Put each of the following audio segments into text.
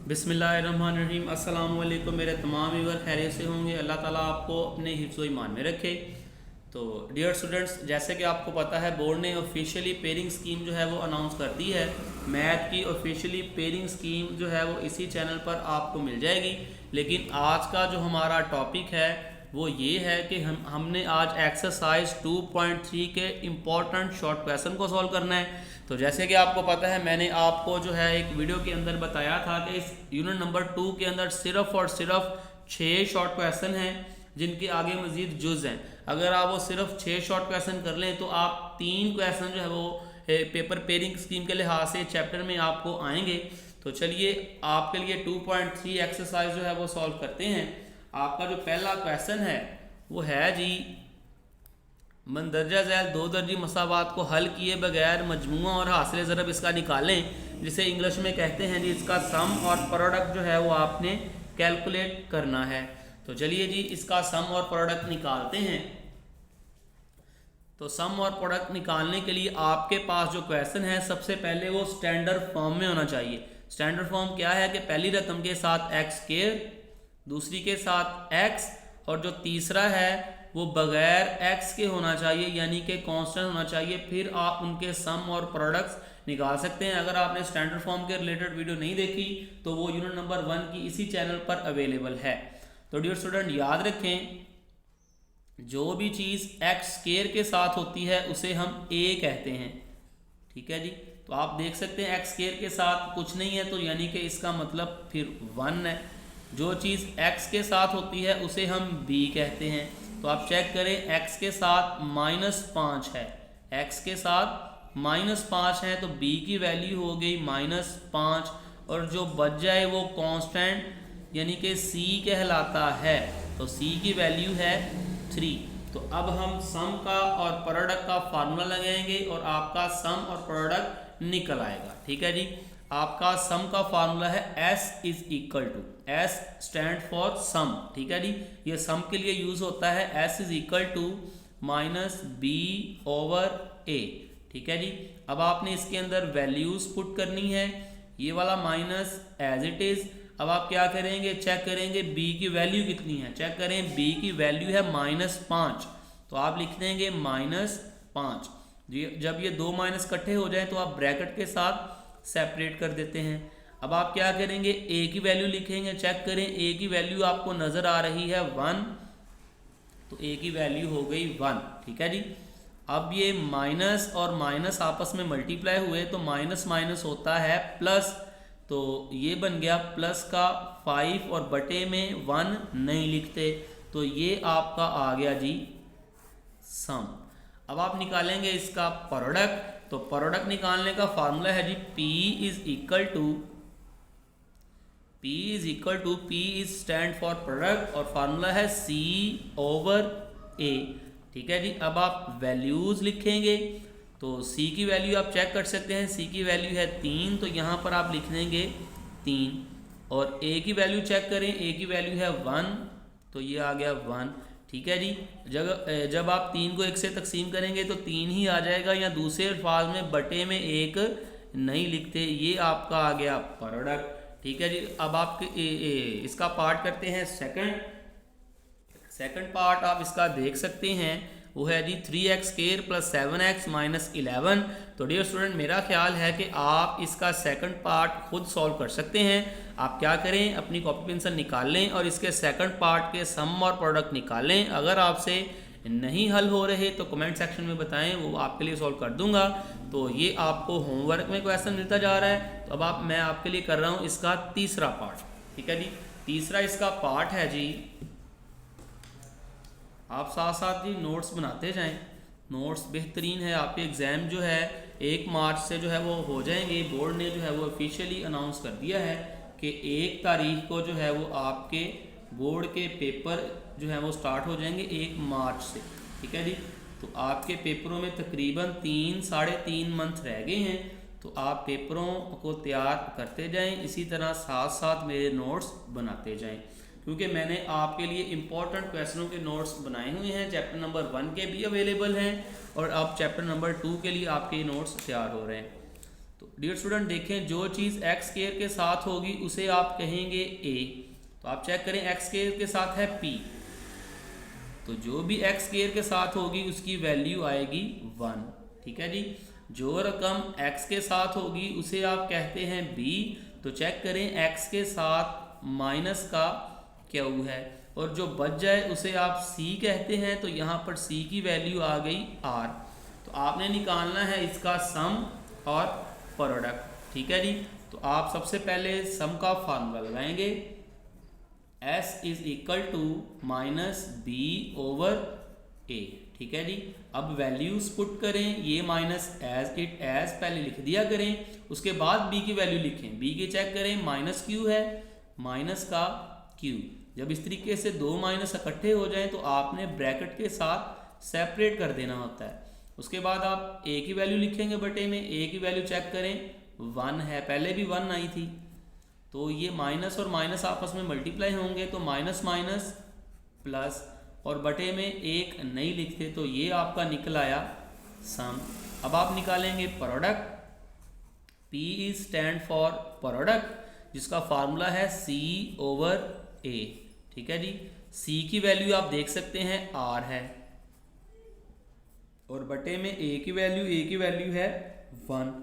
बिस्मिल्लाहिर्रहमानिर्रहीम। अस्सलाम वालेकुम मेरे तमाम व्यूअर खैरियत से होंगे। अल्लाह ताला आपको अपने हिफ्ज़ व ईमान में रखे। तो डियर स्टूडेंट्स, जैसे कि आपको पता है बोर्ड ने ऑफिशियली पेयरिंग स्कीम जो है वो अनाउंस कर दी है। मैथ की ऑफिशियली पेयरिंग स्कीम जो है वो इसी चैनल पर आपको मिल जाएगी। लेकिन आज का जो हमारा टॉपिक है वो ये है कि हमने आज एक्सरसाइज 2.3 के इम्पॉर्टेंट शॉर्ट क्वेश्चन को सॉल्व करना है। तो जैसे कि आपको पता है मैंने आपको जो है एक वीडियो के अंदर बताया था कि इस यूनिट नंबर 2 के अंदर सिर्फ और सिर्फ 6 शॉर्ट क्वेश्चन हैं जिनके आगे मजीद जुज हैं। अगर आप वो सिर्फ 6 शॉर्ट क्वेश्चन कर लें तो आप 3 क्वेश्चन जो है वो पेपर पेयरिंग स्कीम के लिहाज से चैप्टर में आपको आएंगे। तो चलिए आपके लिए 2.3 एक्सरसाइज जो है वो सॉल्व करते हैं। आपका जो पहला क्वेश्चन है वो है जी, मंदरजा झैल दो दर्जी मसावात को हल किए बगैर मजमूआ और हासिल ज़रब इसका निकालें, जिसे इंग्लिश में कहते हैं जी इसका सम और प्रोडक्ट जो है वो आपने कैलकुलेट करना है। तो चलिए जी इसका सम और प्रोडक्ट निकालते हैं। तो सम और प्रोडक्ट निकालने के लिए आपके पास जो क्वेश्चन है सबसे पहले वो स्टैंडर्ड फॉर्म में होना चाहिए। स्टैंडर्ड फॉर्म क्या है कि पहली रकम के साथ एक्स स्क्वायर, दूसरी के साथ एक्स, और जो तीसरा है वो बगैर एक्स के होना चाहिए, यानी कि कांस्टेंट होना चाहिए। फिर आप उनके सम और प्रोडक्ट्स निकाल सकते हैं। अगर आपने स्टैंडर्ड फॉर्म के रिलेटेड वीडियो नहीं देखी तो वो यूनिट नंबर 1 की इसी चैनल पर अवेलेबल है। तो डियर स्टूडेंट याद रखें, जो भी चीज़ एक्स स्क्वायर के साथ होती है उसे हम ए कहते हैं। ठीक है जी। तो आप देख सकते हैं एक्स स्क्वायर के साथ कुछ नहीं है तो यानी कि इसका मतलब फिर 1 है। जो चीज़ x के साथ होती है उसे हम b कहते हैं। तो आप चेक करें x के साथ -5 है, x के साथ -5 है तो b की वैल्यू हो गई -5, और जो बच जाए वो कांस्टेंट यानी कि c कहलाता है। तो c की वैल्यू है 3। तो अब हम सम का और प्रोडक्ट का फार्मूला लगाएंगे और आपका सम और प्रोडक्ट निकल आएगा। ठीक है जी। आपका सम का फार्मूला है S is equal to, S stand for sum. ठीक है जी। ये सम के लिए यूज होता है। S is equal to -b/a। ठीक है जी। अब आपने इसके अंदर वैल्यूज पुट करनी है। ये वाला माइनस एज इट इज। अब आप क्या करेंगे, चेक करेंगे b की वैल्यू कितनी है। चेक करें b की वैल्यू है -5, तो आप लिख देंगे -5। जब ये दो माइनस इकट्ठे हो जाए तो आप ब्रैकेट के साथ सेपरेट कर देते हैं। अब आप क्या करेंगे, a की वैल्यू लिखेंगे। चेक करें a की वैल्यू आपको नजर आ रही है 1, तो a की वैल्यू हो गई 1। ठीक है जी। अब ये माइनस और माइनस आपस में मल्टीप्लाई हुए तो माइनस माइनस होता है प्लस, तो ये बन गया प्लस का 5 और बटे में 1 नहीं लिखते, तो ये आपका आ गया जी सम। अब आप निकालेंगे इसका प्रोडक्ट। तो प्रोडक्ट निकालने का फार्मूला है जी P is equal to P is stand for product और फार्मूला है C/A। ठीक है जी। अब आप वैल्यूज लिखेंगे। तो C की वैल्यू आप चेक कर सकते हैं, C की वैल्यू है 3, तो यहाँ पर आप लिख देंगे 3। और A की वैल्यू चेक करें, A की वैल्यू है 1, तो ये आ गया 1। ठीक है जी। जब आप 3 को 1 से तकसीम करेंगे तो 3 ही आ जाएगा, या दूसरे अल्फाज में बटे में 1 नहीं लिखते। ये आपका आ गया प्रोडक्ट। ठीक है जी। अब आप इसका पार्ट करते हैं सेकंड पार्ट आप इसका देख सकते हैं, वो है जी 3x square plus 7x minus 11। तो डियर स्टूडेंट मेरा ख्याल है कि आप इसका सेकंड पार्ट खुद सॉल्व कर सकते हैं। आप क्या करें, अपनी कॉपी पेंसिल निकाल लें और इसके सेकंड पार्ट के सम और प्रोडक्ट निकालें। अगर आपसे नहीं हल हो रहे तो कमेंट सेक्शन में बताएं, वो आपके लिए सॉल्व कर दूंगा। तो ये आपको होमवर्क में क्वेश्चन मिलता जा रहा है। तो अब मैं आपके लिए कर रहा हूँ इसका तीसरा पार्ट। ठीक है जी। तीसरा इसका पार्ट है जी, आप साथ साथ जी नोट्स बनाते जाएं। नोट्स बेहतरीन है, आपके एग्ज़ाम जो है 1 मार्च से जो है वो हो जाएंगे। बोर्ड ने जो है वो ऑफिशियली अनाउंस कर दिया है कि 1 तारीख को जो है वो आपके बोर्ड के पेपर जो है वो स्टार्ट हो जाएंगे 1 मार्च से। ठीक है जी। तो आपके पेपरों में तकरीबन 3-3.5 मंथ रह गए हैं। तो आप पेपरों को तैयार करते जाएं, इसी तरह साथ साथ मेरे नोट्स बनाते जाएं, क्योंकि मैंने आपके लिए इम्पोर्टेंट क्वेश्चनों के नोट्स बनाए हुए हैं। चैप्टर नंबर 1 के भी अवेलेबल हैं और अब चैप्टर नंबर 2 के लिए आपके नोट्स तैयार हो रहे हैं। तो डियर स्टूडेंट देखें, जो चीज़ एक्स स्क्वायर के साथ होगी उसे आप कहेंगे ए। तो आप चेक करें, एक्स स्क्वायर के साथ है पी, तो जो भी एक्स स्क्वायर के साथ होगी उसकी वैल्यू आएगी 1। ठीक है जी। जो रकम x के साथ होगी उसे आप कहते हैं b। तो चेक करें, x के साथ माइनस का q है, और जो बच जाए उसे आप c कहते हैं। तो यहाँ पर c की वैल्यू आ गई r। तो आपने निकालना है इसका सम और प्रोडक्ट। ठीक है जी। तो आप सबसे पहले सम का फार्मूला लगाएंगे, s is equal to minus B over a। ठीक है जी। अब वैल्यूज पुट करें, ये माइनस एज इट एज पहले लिख दिया करें, उसके बाद b की वैल्यू लिखें। b की चेक करें, माइनस q है, माइनस का q। जब इस तरीके से दो माइनस इकट्ठे हो जाएं तो आपने ब्रैकेट के साथ सेपरेट कर देना होता है। उसके बाद आप a की वैल्यू लिखेंगे बटे में। a की वैल्यू चेक करें 1 है, पहले भी 1 आई थी, तो ये माइनस और माइनस आपस में मल्टीप्लाई होंगे, तो माइनस माइनस प्लस, और बटे में एक नहीं लिखते, तो ये आपका निकल आया सम। अब आप निकालेंगे product. P is stand for product, जिसका फार्मूला है C ओवर A। ठीक है जी। C की वैल्यू आप देख सकते हैं R है, और बटे में A की वैल्यू है 1।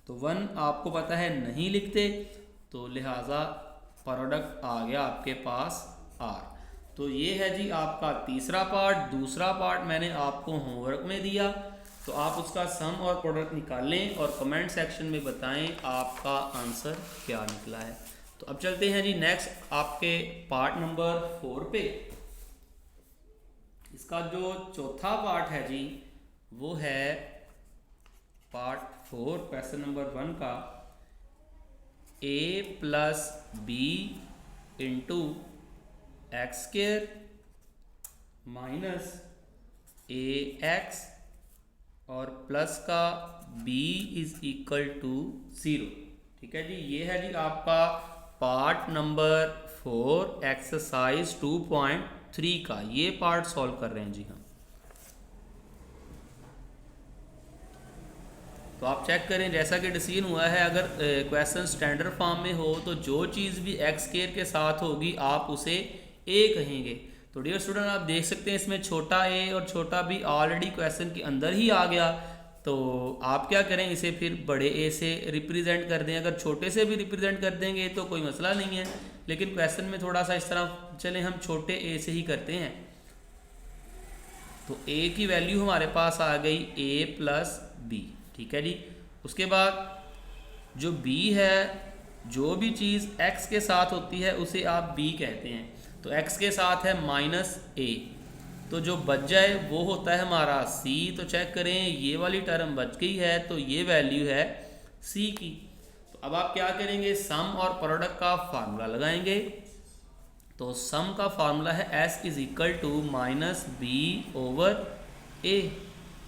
तो 1 आपको पता है नहीं लिखते, तो लिहाजा प्रोडक्ट आ गया आपके पास R। तो ये है जी आपका तीसरा पार्ट। दूसरा पार्ट मैंने आपको होमवर्क में दिया, तो आप उसका सम और प्रोडक्ट निकालें और कमेंट सेक्शन में बताएं आपका आंसर क्या निकला है। तो अब चलते हैं जी नेक्स्ट आपके पार्ट नंबर 4 पे। इसका जो चौथा पार्ट है जी वो है पार्ट 4 क्वेश्चन नंबर 1 का, a plus B into X square minus A X और प्लस का b इज इक्वल टू 0। ठीक है जी। ये है जी आपका पार्ट नंबर 4 एक्सरसाइज 2.3 का, ये पार्ट सॉल्व कर रहे हैं जी हम। तो आप चेक करें, जैसा कि डिसीजन हुआ है, अगर क्वेश्चन स्टैंडर्ड फॉर्म में हो तो जो चीज़ भी एक्स स्क्वायर के साथ होगी आप उसे a कहेंगे। तो डियर स्टूडेंट आप देख सकते हैं इसमें छोटा a और छोटा b ऑलरेडी क्वेश्चन के अंदर ही आ गया। तो आप क्या करें, इसे फिर बड़े a से रिप्रेजेंट कर दें। अगर छोटे से भी रिप्रेजेंट कर देंगे तो कोई मसला नहीं है, लेकिन क्वेश्चन में थोड़ा सा इस तरह चले, हम छोटे a से ही करते हैं। तो a की वैल्यू हमारे पास आ गई a प्लस बी। ठीक है जी। उसके बाद जो b है, जो भी चीज़ x के साथ होती है उसे आप b कहते हैं। तो x के साथ है माइनस a, तो जो बच जाए वो होता है हमारा c। तो चेक करें, ये वाली टर्म बच गई है, तो ये वैल्यू है c की। तो अब आप क्या करेंगे, सम और प्रोडक्ट का फार्मूला लगाएंगे। तो सम का फार्मूला है s is equal to minus B over a।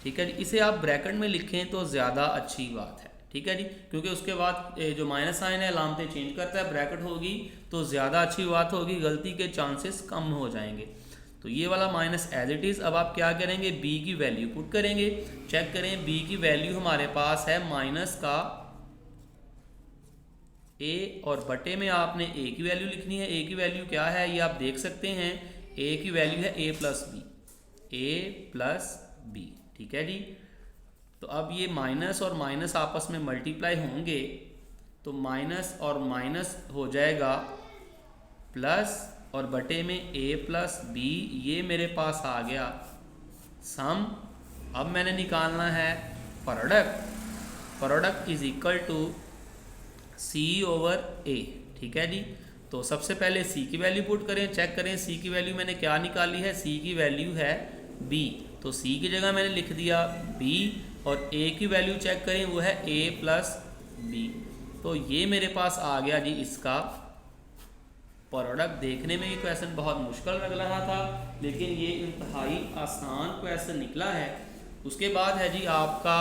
ठीक है जी। इसे आप ब्रैकेट में लिखें तो ज़्यादा अच्छी बात है। ठीक है जी, क्योंकि उसके बाद जो माइनस साइन है अलामतें चेंज करता है, ब्रैकेट होगी तो ज़्यादा अच्छी बात होगी, गलती के चांसेस कम हो जाएंगे। तो ये वाला माइनस एज इट इज़। अब आप क्या करेंगे, b की वैल्यू पुट करेंगे। चेक करें, b की वैल्यू हमारे पास है माइनस का a, और बटे में आपने a की वैल्यू लिखनी है। a की वैल्यू क्या है ये आप देख सकते हैं, a की वैल्यू है a प्लस बी। ठीक है जी। तो अब ये माइनस और माइनस आपस में मल्टीप्लाई होंगे, तो माइनस और माइनस हो जाएगा प्लस, और बटे में a प्लस बी, ये मेरे पास आ गया सम। अब मैंने निकालना है product is equal to c over a। ठीक है जी। तो सबसे पहले c की वैल्यू पुट करें। चेक करें c की वैल्यू मैंने क्या निकाली है, c की वैल्यू है b, तो c की जगह मैंने लिख दिया b, और a की वैल्यू चेक करें वो है a प्लस बी। तो ये मेरे पास आ गया जी इसका प्रोडक्ट। देखने में ये क्वेश्चन बहुत मुश्किल लग रहा था, लेकिन ये इंतहाई आसान क्वेश्चन निकला है। उसके बाद है जी आपका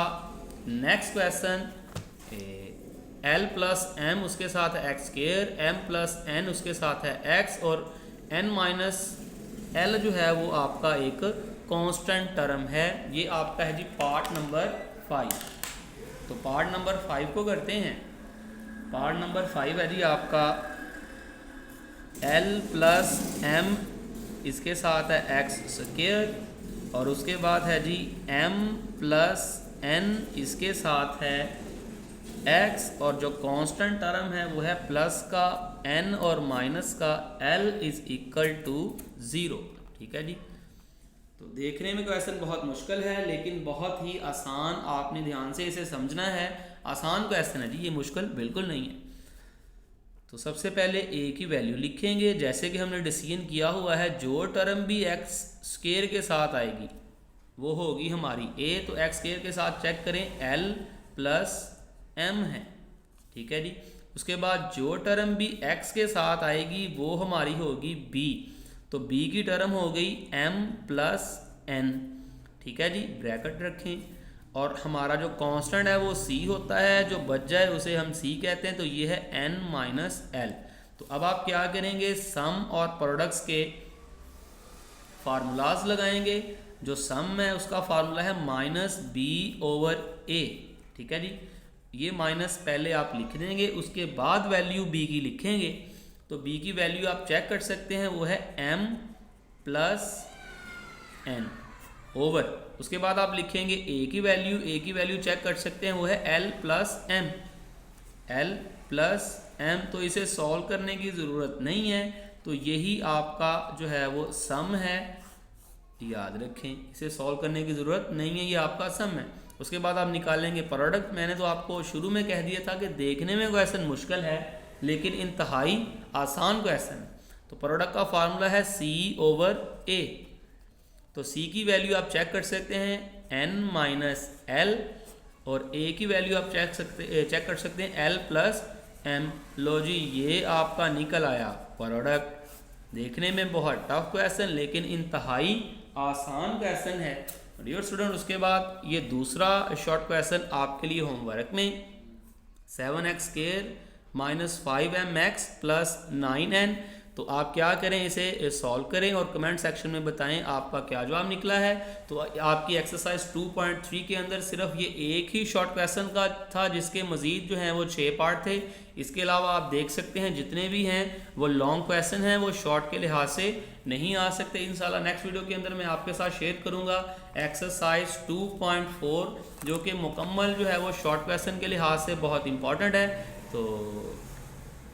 next question, l plus m उसके साथ है x square, m plus n उसके साथ है x, और n माइनस l जो है वो आपका एक कांस्टेंट टर्म है। ये आपका है जी पार्ट नंबर 5। तो पार्ट नंबर 5 को करते हैं। पार्ट नंबर 5 है जी आपका L प्लस M, इसके साथ है एक्स स्क्वायर, और उसके बाद है जी M प्लस N, इसके साथ है x, और जो कांस्टेंट टर्म है वो है प्लस का n और माइनस का l इज इक्वल टू 0। ठीक है जी। तो देखने में क्वेश्चन बहुत मुश्किल है लेकिन बहुत ही आसान, आपने ध्यान से इसे समझना है। आसान क्वेश्चन है जी, ये मुश्किल बिल्कुल नहीं है। तो सबसे पहले a की वैल्यू लिखेंगे, जैसे कि हमने डिसीजन किया हुआ है जो टर्म भी x स्क्वायर के साथ आएगी वो होगी हमारी a। तो x स्क्वायर के साथ चेक करें l प्लस m है। ठीक है जी। उसके बाद जो टर्म भी x के साथ आएगी वो हमारी होगी b। तो b की टर्म हो गई m प्लस n। ठीक है जी, ब्रैकेट रखें, और हमारा जो कांस्टेंट है वो c होता है, जो बच जाए उसे हम c कहते हैं। तो ये है n माइनस l। तो अब आप क्या करेंगे, सम और प्रोडक्ट्स के फार्मूलाज लगाएंगे। जो सम है उसका फार्मूला है माइनस b ओवर a। ठीक है जी, ये माइनस पहले आप लिख देंगे, उसके बाद वैल्यू b की लिखेंगे। तो b की वैल्यू आप चेक कर सकते हैं, वो है m प्लस n ओवर, उसके बाद आप लिखेंगे a की वैल्यू चेक कर सकते हैं, वो है l प्लस m। तो इसे सॉल्व करने की ज़रूरत नहीं है, तो यही आपका जो है वो सम है, याद रखें, इसे सॉल्व करने की ज़रूरत नहीं है, ये आपका सम है। उसके बाद आप निकालेंगे प्रोडक्ट। मैंने तो आपको शुरू में कह दिया था कि देखने में क्वेश्चन मुश्किल है लेकिन इंतहाई आसान क्वेश्चन है। तो प्रोडक्ट का फार्मूला है c ओवर a। तो c की वैल्यू आप चेक कर सकते हैं n माइनस l, और a की वैल्यू आप चेक कर सकते हैं l प्लस m। लो जी, ये आपका निकल आया प्रोडक्ट। देखने में बहुत टफ क्वेश्चन लेकिन इंतहाई आसान क्वेश्चन है डियर स्टूडेंट। उसके बाद ये दूसरा शॉर्ट क्वेश्चन आपके लिए होमवर्क में 7x square minus 5mx plus 9n। तो आप क्या करें, इसे सॉल्व करें और कमेंट सेक्शन में बताएं आपका क्या जवाब निकला है। तो आपकी एक्सरसाइज 2.3 के अंदर सिर्फ ये एक ही शॉर्ट क्वेश्चन का था, जिसके मज़ीद जो हैं वो 6 पार्ट थे। इसके अलावा आप देख सकते हैं जितने भी हैं वो लॉन्ग क्वेश्चन हैं, वो शॉर्ट के लिहाज से नहीं आ सकते। इंशाल्लाह नेक्स्ट वीडियो के अंदर मैं आपके साथ शेयर करूंगा एक्सरसाइज 2.4, जो कि मुकम्मल जो है वो शॉर्ट क्वेश्चन के लिहाज से बहुत इंपॉर्टेंट है। तो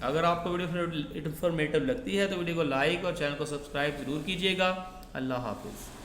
अगर आपको वीडियो इन्फॉर्मेटिव लगती है तो वीडियो को लाइक और चैनल को सब्सक्राइब ज़रूर कीजिएगा। अल्लाह हाफिज़।